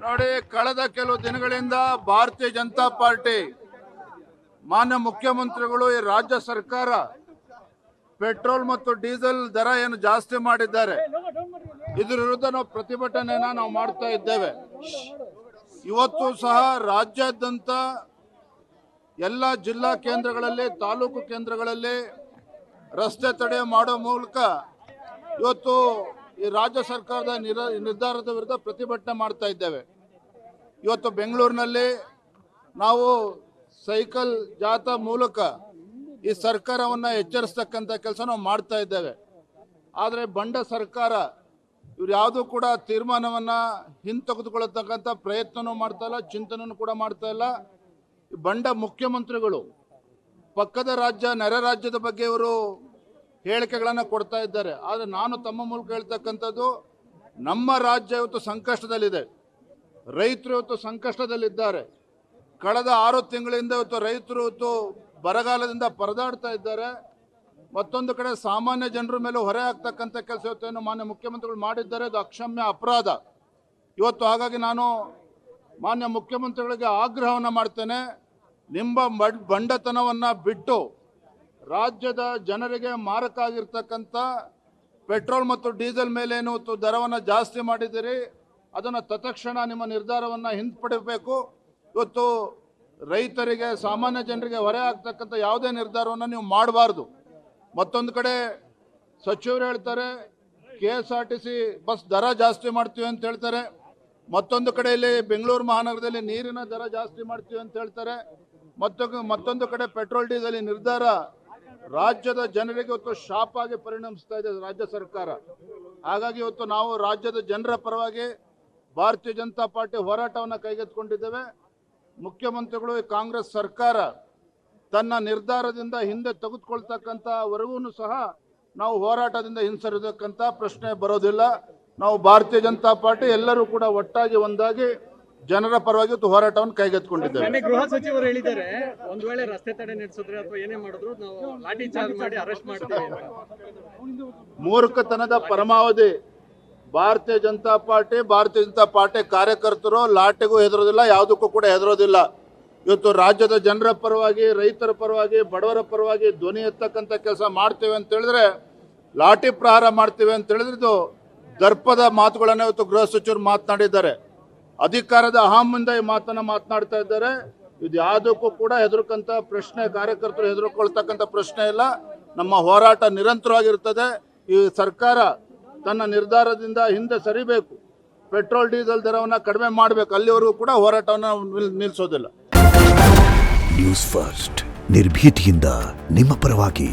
ನೋಡಿ, ಕಳೆದ ಕೆಲವು ದಿನಗಳಿಂದ ಭಾರತೀಯ ಜನತಾ ಪಾರ್ಟಿ ಮಾನ್ಯ ಮುಖ್ಯಮಂತ್ರಿಗಳು ಈ ರಾಜ್ಯ ಸರ್ಕಾರ ಪೆಟ್ರೋಲ್ ಮತ್ತು ಡೀಸೆಲ್ ದರ ಏನು ಜಾಸ್ತಿ ಮಾಡಿದ್ದಾರೆ, ಇದರ ವಿರುದ್ಧ ನಾವು ಪ್ರತಿಭಟನೆಯನ್ನ ನಾವು ಮಾಡ್ತಾ ಇದ್ದೇವೆ. ಇವತ್ತು ಸಹ ರಾಜ್ಯಾದ್ಯಂತ ಎಲ್ಲ ಜಿಲ್ಲಾ ಕೇಂದ್ರಗಳಲ್ಲಿ, ತಾಲೂಕು ಕೇಂದ್ರಗಳಲ್ಲಿ ರಸ್ತೆ ತಡೆ ಮಾಡೋ ಮೂಲಕ ಇವತ್ತು ಈ ರಾಜ್ಯ ಸರ್ಕಾರದ ನಿರ್ಧಾರದ ವಿರುದ್ಧ ಪ್ರತಿಭಟನೆ ಮಾಡ್ತಾ ಇದ್ದೇವೆ. ಇವತ್ತು ಬೆಂಗಳೂರಿನಲ್ಲಿ ನಾವು ಸೈಕಲ್ ಜಾಥಾ ಮೂಲಕ ಈ ಸರ್ಕಾರವನ್ನು ಎಚ್ಚರಿಸ್ತಕ್ಕಂಥ ಕೆಲಸ ನಾವು ಮಾಡ್ತಾ ಇದ್ದೇವೆ. ಆದರೆ ಬಂಡ ಸರ್ಕಾರ ಇವ್ರು ಯಾವುದೂ ಕೂಡ ತೀರ್ಮಾನವನ್ನು ಹಿಂತೆಗೆದುಕೊಳ್ಳತಕ್ಕಂಥ ಪ್ರಯತ್ನವೂ ಮಾಡ್ತಾ ಇಲ್ಲ, ಚಿಂತನೆಯೂ ಕೂಡ ಮಾಡ್ತಾ ಇಲ್ಲ. ಬಂಡ ಮುಖ್ಯಮಂತ್ರಿಗಳು ಪಕ್ಕದ ರಾಜ್ಯ, ನೆರೆ ರಾಜ್ಯದ ಬಗ್ಗೆ ಇವರು ಹೇಳಿಕೆಗಳನ್ನು ಕೊಡ್ತಾ ಇದ್ದಾರೆ. ಆದರೆ ನಾನು ತಮ್ಮ ಮೂಲಕ ಹೇಳ್ತಕ್ಕಂಥದ್ದು, ನಮ್ಮ ರಾಜ್ಯ ಇವತ್ತು ಸಂಕಷ್ಟದಲ್ಲಿದೆ, ರೈತರು ಇವತ್ತು ಸಂಕಷ್ಟದಲ್ಲಿದ್ದಾರೆ. ಕಳೆದ 6 ತಿಂಗಳಿಂದ ಇವತ್ತು ರೈತರು ಇವತ್ತು ಬರಗಾಲದಿಂದ ಪರದಾಡ್ತಾ ಇದ್ದಾರೆ. ಮತ್ತೊಂದು ಕಡೆ ಸಾಮಾನ್ಯ ಜನರ ಮೇಲೆ ಹೊರೆ ಆಗ್ತಕ್ಕಂಥ ಕೆಲಸ ಇವತ್ತೇನು ಮಾನ್ಯ ಮುಖ್ಯಮಂತ್ರಿಗಳು ಮಾಡಿದ್ದಾರೆ, ಅದು ಅಕ್ಷಮ್ಯ ಅಪರಾಧ ಇವತ್ತು. ಹಾಗಾಗಿ ನಾನು ಮಾನ್ಯ ಮುಖ್ಯಮಂತ್ರಿಗಳಿಗೆ ಆಗ್ರಹವನ್ನು ಮಾಡ್ತೇನೆ, ನಿಮ್ಮ ಬಂಡತನವನ್ನು ಬಿಟ್ಟು ರಾಜ್ಯದ ಜನರಿಗೆ ಮಾರಕ ಆಗಿರ್ತಕ್ಕಂಥ ಪೆಟ್ರೋಲ್ ಮತ್ತು ಡೀಸೆಲ್ ಮೇಲೇನು ದರವನ್ನು ಜಾಸ್ತಿ ಮಾಡಿದ್ದೀರಿ, ಅದನ್ನು ತತ್ಕ್ಷಣ ನಿಮ್ಮ ನಿರ್ಧಾರವನ್ನು ಹಿಂಪಡೆಯಬೇಕು. ಇವತ್ತು ರೈತರಿಗೆ, ಸಾಮಾನ್ಯ ಜನರಿಗೆ ಹೊರೆ ಆಗ್ತಕ್ಕಂಥ ಯಾವುದೇ ನಿರ್ಧಾರವನ್ನು ನೀವು ಮಾಡಬಾರ್ದು. ಮತ್ತೊಂದು ಕಡೆ ಸಚಿವರು ಹೇಳ್ತಾರೆ KSRTC ಬಸ್ ದರ ಜಾಸ್ತಿ ಮಾಡ್ತೀವಿ ಅಂತ ಹೇಳ್ತಾರೆ. ಮತ್ತೊಂದು ಕಡೆಯಲ್ಲಿ ಬೆಂಗಳೂರು ಮಹಾನಗರದಲ್ಲಿ ನೀರಿನ ದರ ಜಾಸ್ತಿ ಮಾಡ್ತೀವಿ ಅಂತ ಹೇಳ್ತಾರೆ. ಮತ್ತೊಂದು ಕಡೆ ಪೆಟ್ರೋಲ್ ಡೀಸೆಲ್ ನಿರ್ಧಾರ ರಾಜ್ಯದ ಜನರಿಗೆ ಇವತ್ತು ಶಾಪ್ ಆಗಿ ಪರಿಣಮಿಸ್ತಾ ಇದೆ ರಾಜ್ಯ ಸರ್ಕಾರ. ಹಾಗಾಗಿ ಇವತ್ತು ನಾವು ರಾಜ್ಯದ ಜನರ ಪರವಾಗಿ ಭಾರತೀಯ ಜನತಾ ಪಾರ್ಟಿ ಹೋರಾಟವನ್ನು ಕೈಗೆತ್ತಿಕೊಂಡಿದ್ದೇವೆ. ಮುಖ್ಯಮಂತ್ರಿಗಳು, ಕಾಂಗ್ರೆಸ್ ಸರ್ಕಾರ ತನ್ನ ನಿರ್ಧಾರದಿಂದ ಹಿಂದೆ ತೆಗೆದುಕೊಳ್ತಕ್ಕಂಥವರೆಗೂ ಸಹ ನಾವು ಹೋರಾಟದಿಂದ ಹಿಂಸರಿಸತಕ್ಕಂಥ ಪ್ರಶ್ನೆ ಬರೋದಿಲ್ಲ. ನಾವು ಭಾರತೀಯ ಜನತಾ ಪಾರ್ಟಿ ಎಲ್ಲರೂ ಕೂಡ ಒಟ್ಟಾಗಿ ಒಂದಾಗಿ ಜನರ ಪರವಾಗಿ ಹೋರಾಟವನ್ನು ಕೈಗೆತ್ತಿಕೊಂಡಿದ್ದೇವೆ. ಗೃಹ ಸಚಿವರು ಹೇಳಿದ್ದಾರೆ, ಒಂದು ವೇಳೆ ರಸ್ತೆ ತಡೆ ನಡೆಸಿದ್ರೆ ಅಥವಾ ಏನೇ ಮಾಡಿದ್ರು ನಾವು ಲಾಠಿ ಚಾರ್ಜ್ ಮಾಡಿ ಅರೆಸ್ಟ್ ಮಾಡ್ತೀವಿ ಅಂತ. ಮೂರ್ಖತನದ ಪರಮಾವಧಿ. ಭಾರತೀಯ ಜನತಾ ಪಾರ್ಟಿ ಕಾರ್ಯಕರ್ತರು ಲಾಠಿಗೂ ಹೆದರೋದಿಲ್ಲ, ಯಾವುದಕ್ಕೂ ಕೂಡ ಹೆದರೋದಿಲ್ಲ. ಇವತ್ತು ರಾಜ್ಯದ ಜನರ ಪರವಾಗಿ, ರೈತರ ಪರವಾಗಿ, ಬಡವರ ಪರವಾಗಿ ಧ್ವನಿ ಎತ್ತಕ್ಕಂಥ ಕೆಲಸ ಮಾಡ್ತೇವೆ ಅಂತ ಹೇಳಿದ್ರೆ, ಲಾಠಿ ಪ್ರಹಾರ ಮಾಡ್ತೇವೆ ಅಂತ ಹೇಳಿದ್ರೆ ಇದು ದರ್ಪದ ಮಾತುಗಳನ್ನು ಇವತ್ತು ಗೃಹ ಸಚಿವರು ಮಾತನಾಡಿದ್ದಾರೆ. ಅಧಿಕಾರದ ಅಹಮಿಂದ ಈ ಮಾತನ್ನು ಮಾತನಾಡ್ತಾ ಇದ್ದಾರೆ. ಇದು ಯಾವುದಕ್ಕೂ ಕೂಡ ಹೆದರ್ಕಂತ ಪ್ರಶ್ನೆ, ಕಾರ್ಯಕರ್ತರು ಹೆದರ್ಕೊಳ್ತಕ್ಕಂಥ ಪ್ರಶ್ನೆ ಇಲ್ಲ. ನಮ್ಮ ಹೋರಾಟ ನಿರಂತರವಾಗಿರ್ತದೆ. ಈ ಸರ್ಕಾರ ತನ್ನ ನಿರ್ಧಾರದಿಂದ ಹಿಂದೆ ಸರಿಬೇಕು, ಪೆಟ್ರೋಲ್ ಡೀಸೆಲ್ ದರವನ್ನು ಕಡಿಮೆ ಮಾಡಬೇಕು, ಅಲ್ಲಿವರೆಗೂ ಕೂಡ ಹೋರಾಟವನ್ನು ನಿಲ್ಲಿಸೋದಿಲ್ಲ. ನ್ಯೂಸ್ ಫಸ್ಟ್, ನಿರ್ಭೀತಿಯಿಂದ ನಿಮ್ಮ ಪರವಾಗಿ.